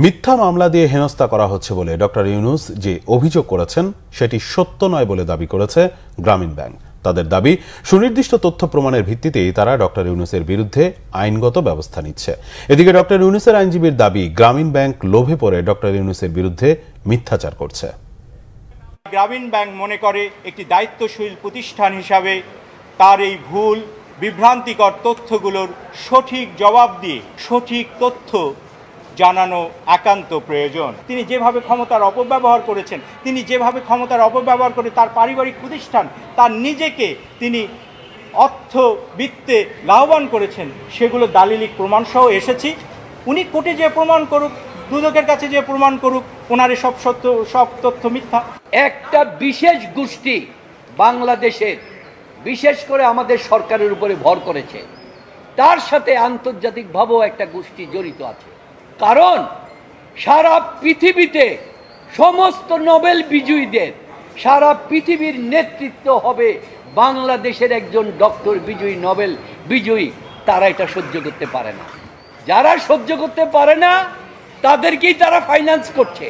মিথ্যা মামলা দিয়ে হেনস্থা করা হচ্ছে বলে ডক্টর ইউনূস যে অভিযোগ করেছেন সেটি সত্য নয় বলে দাবি করেছে গ্রামীণ ব্যাংক। তাদের দাবি, সুনির্দিষ্ট তথ্য প্রমাণের ভিত্তিতেই তারা ডক্টর ইউনূসের বিরুদ্ধে আইনগত ব্যবস্থা নিচ্ছে। এদিকে ডক্টর ইউনূসের আইনজীবীর দাবি, গ্রামীণ ব্যাংক লোভে পড়ে ডক্টর ইউনূসের বিরুদ্ধে মিথ্যাচার করছে। গ্রামীণ ব্যাংক মনে করে একটি দায়িত্বশীল প্রতিষ্ঠান হিসাবে তার এই ভুল বিভ্রান্তিকর তথ্যগুলোর সঠিক জবাব দিয়ে সঠিক তথ্য জানানো একান্ত প্রয়োজন। তিনি যেভাবে ক্ষমতার অপব্যবহার করেছেন, তিনি যেভাবে ক্ষমতার অপব্যবহার করে তার পারিবারিক প্রতিষ্ঠান, তার নিজেকে তিনি অর্থবিত্তে লাভবান করেছেন, সেগুলো দালিলিক প্রমাণসহ এসেছি। উনি কোর্টে যে প্রমাণ করুক, দুদকের কাছে যে প্রমাণ করুক, ওনার সব তথ্য মিথ্যা। একটা বিশেষ গোষ্ঠী বাংলাদেশের, বিশেষ করে আমাদের সরকারের উপরে ভর করেছে, তার সাথে আন্তর্জাতিকভাবেও একটা গোষ্ঠী জড়িত আছে। কারণ সারা পৃথিবীতে সমস্ত নোবেল বিজয়ীদের, সারা পৃথিবীর নেতৃত্ব হবে বাংলাদেশের একজন ডক্টর বিজয়ী, নোবেল বিজয়ী। তারা এটা সহ্য করতে পারে না। যারা সহ্য করতে পারে না তাদেরকেই তারা ফাইন্যান্স করছে।